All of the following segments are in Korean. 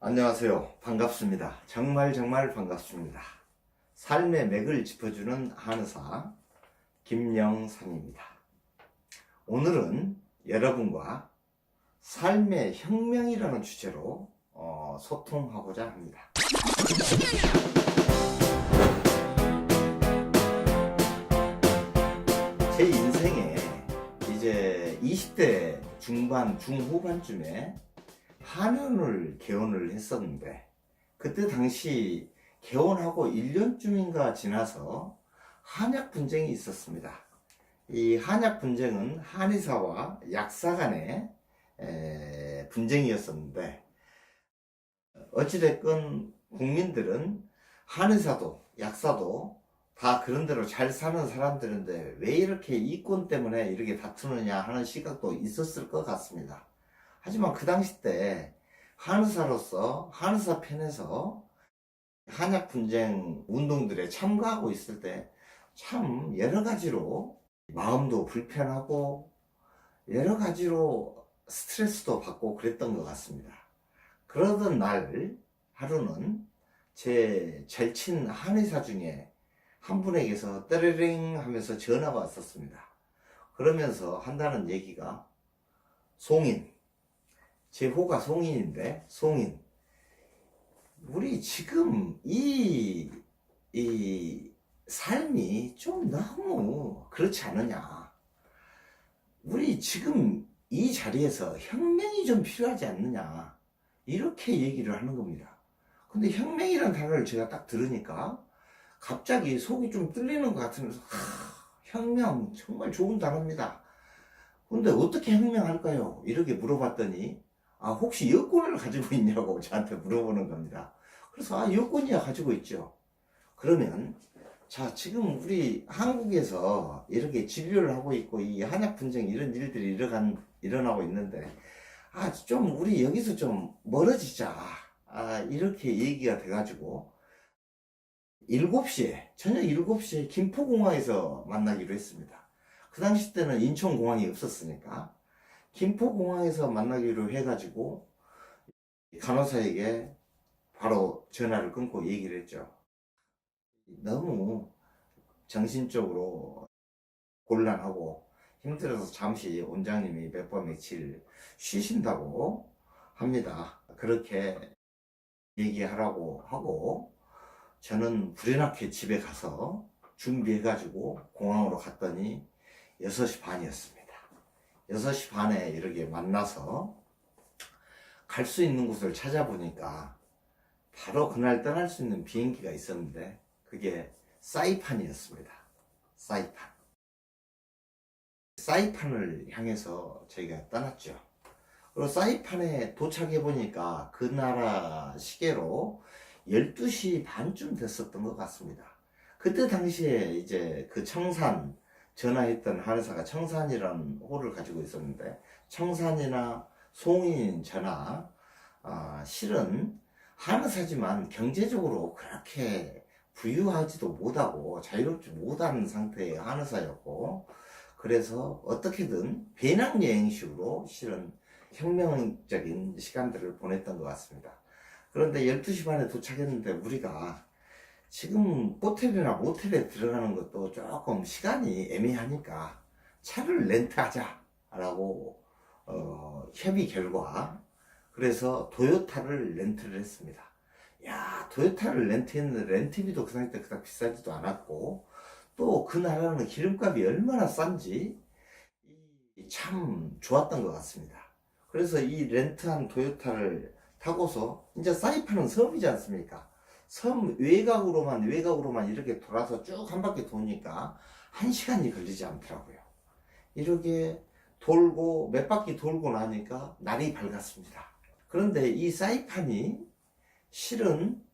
안녕하세요. 반갑습니다. 정말 반갑습니다. 삶의 맥을 짚어주는 한의사 김영상입니다. 오늘은 여러분과 삶의 혁명이라는 주제로 소통하고자 합니다. 제 인생에 이제 20대 중반, 중후반쯤에 한의원을 개원을 했었는데, 그때 당시 개원하고 1년쯤인가 지나서 한약 분쟁이 있었습니다. 이 한약 분쟁은 한의사와 약사 간의 분쟁이었었는데, 어찌됐건 국민들은 한의사도 약사도 다 그런대로 잘 사는 사람들인데 왜 이렇게 이권 때문에 이렇게 다투느냐 하는 시각도 있었을 것 같습니다. 하지만 그 당시 때 한의사로서 한의사 편에서 한약 분쟁 운동들에 참가하고 있을 때 참 여러 가지로 마음도 불편하고 여러 가지로 스트레스도 받고 그랬던 것 같습니다. 그러던 날 하루는 제 절친 한의사 중에 한 분에게서 떠르릉 하면서 전화가 왔었습니다. 그러면서 한다는 얘기가, 송인, 제 호가 송인인데, 송인, 우리 지금 이 삶이 좀 너무 그렇지 않느냐. 우리 지금 이 자리에서 혁명이 좀 필요하지 않느냐. 이렇게 얘기를 하는 겁니다. 근데 혁명이라는 단어를 제가 딱 들으니까 갑자기 속이 좀 뚫리는 것 같으면서, 혁명 정말 좋은 단어입니다. 근데 어떻게 혁명할까요? 이렇게 물어봤더니, 혹시 여권을 가지고 있냐고 저한테 물어보는 겁니다. 그래서 여권이야 가지고 있죠. 그러면 자, 지금 우리 한국에서 이렇게 진료를 하고 있고 이 한약 분쟁 이런 일들이 일어나고 있는데, 좀 우리 여기서 좀 멀어지자, 이렇게 얘기가 돼가지고 7시에, 저녁 7시에 김포공항에서 만나기로 했습니다. 그 당시 때는 인천공항이 없었으니까 김포공항에서 만나기로 해가지고 간호사에게 바로 전화를 끊고 얘기를 했죠. 너무 정신적으로 곤란하고 힘들어서 잠시 원장님이 몇 번 며칠 쉬신다고 합니다. 그렇게 얘기하라고 하고 저는 불현하게 집에 가서 준비해가지고 공항으로 갔더니 6시 반이었습니다. 6시 반에 이렇게 만나서 갈 수 있는 곳을 찾아보니까 바로 그날 떠날 수 있는 비행기가 있었는데 그게 사이판이었습니다. 사이판을 향해서 저희가 떠났죠. 그리고 사이판에 도착해 보니까 그 나라 시계로 12시 반쯤 됐었던 것 같습니다. 그때 당시에 이제 그 청산, 전화했던 한의사가 청산이라는 호를 가지고 있었는데, 청산이나 송인 전화, 실은 한의사지만 경제적으로 그렇게 부유하지도 못하고 자유롭지 못한 상태의 한의사였고, 그래서 어떻게든 배낭여행식으로 실은 혁명적인 시간들을 보냈던 것 같습니다. 그런데 12시 반에 도착했는데 우리가 지금 호텔이나 모텔에 들어가는 것도 조금 시간이 애매하니까 차를 렌트하자라고 협의 결과 그래서 도요타를 렌트를 했습니다. 야, 도요타를 렌트했는데 렌트비도 그 당시 때 그닥 비싸지도 않았고, 또 그 나라는 기름값이 얼마나 싼지 참 좋았던 것 같습니다. 그래서 이 렌트한 도요타를 타고서 이제 사이판은 섬이지 않습니까? 섬 외곽으로만 이렇게 돌아서 쭉 한 바퀴 도니까 1시간이 걸리지 않더라고요. 이렇게 돌고 몇 바퀴 돌고 나니까 날이 밝았습니다. 그런데 이 사이판이 실은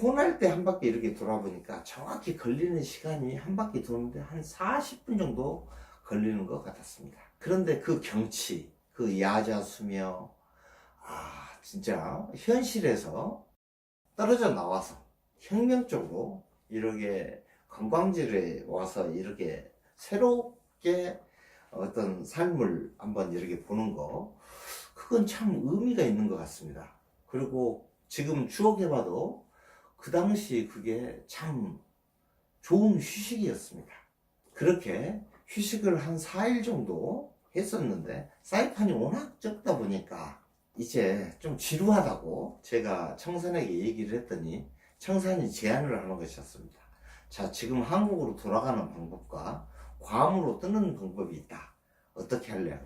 혼할 때 한 바퀴 이렇게 돌아보니까 정확히 걸리는 시간이 한 바퀴 도는데 한 40분 정도 걸리는 것 같았습니다. 그런데 그 경치, 그 야자수며, 진짜 현실에서 떨어져 나와서 혁명적으로 이렇게 관광지에 와서 이렇게 새롭게 어떤 삶을 한번 이렇게 보는 거, 그건 참 의미가 있는 것 같습니다. 그리고 지금 추억해봐도 그 당시 그게 참 좋은 휴식이었습니다. 그렇게 휴식을 한 4일 정도 했었는데 사이판이 워낙 적다 보니까 이제 좀 지루하다고 제가 청산에게 얘기를 했더니 청산이 제안을 하는 것이었습니다. 자, 지금 한국으로 돌아가는 방법과 괌으로 뜨는 방법이 있다. 어떻게 할래?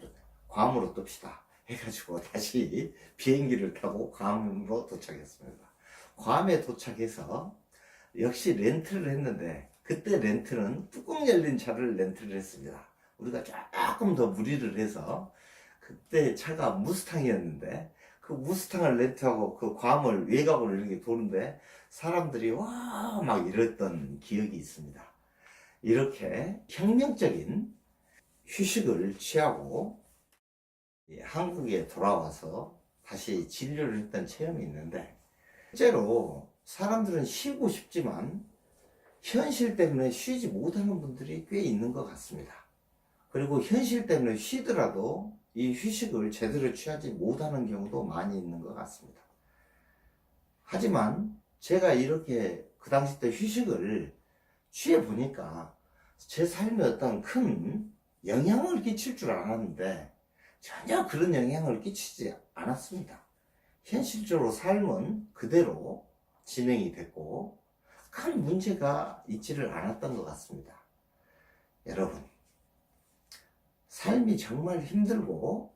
괌으로 뜹시다. 해가지고 다시 비행기를 타고 괌으로 도착했습니다. 괌에 도착해서 역시 렌트를 했는데 그때 렌트는 뚜껑 열린 차를 렌트를 했습니다. 우리가 조금 더 무리를 해서 그때 차가 무스탕이었는데 그 무스탕을 렌트하고 그 괌을 외곽으로 이렇게 도는데 사람들이 와 막 이랬던 기억이 있습니다. 이렇게 혁명적인 휴식을 취하고 한국에 돌아와서 다시 진료를 했던 체험이 있는데 실제로 사람들은 쉬고 싶지만 현실 때문에 쉬지 못하는 분들이 꽤 있는 것 같습니다. 그리고 현실 때문에 쉬더라도 이 휴식을 제대로 취하지 못하는 경우도 많이 있는 것 같습니다. 하지만 제가 이렇게 그 당시 때 휴식을 취해 보니까 제 삶에 어떤 큰 영향을 끼칠 줄 알았는데 전혀 그런 영향을 끼치지 않았습니다. 현실적으로 삶은 그대로 진행이 됐고 큰 문제가 있지를 않았던 것 같습니다. 여러분, 삶이 정말 힘들고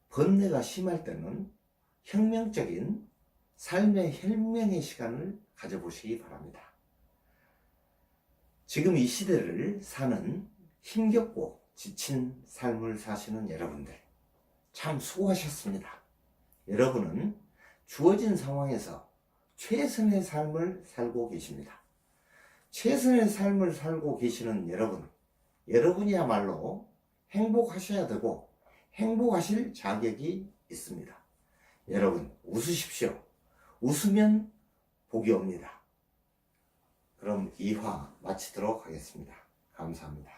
번뇌가 심할 때는 혁명적인 삶의 혁명의 시간을 가져보시기 바랍니다. 지금 이 시대를 사는 힘겹고 지친 삶을 사시는 여러분들 참 수고하셨습니다. 여러분은 주어진 상황에서 최선의 삶을 살고 계십니다. 최선의 삶을 살고 계시는 여러분, 여러분이야말로 행복하셔야 되고 행복하실 자격이 있습니다. 여러분, 웃으십시오. 웃으면 복이 옵니다. 그럼 2화 마치도록 하겠습니다. 감사합니다.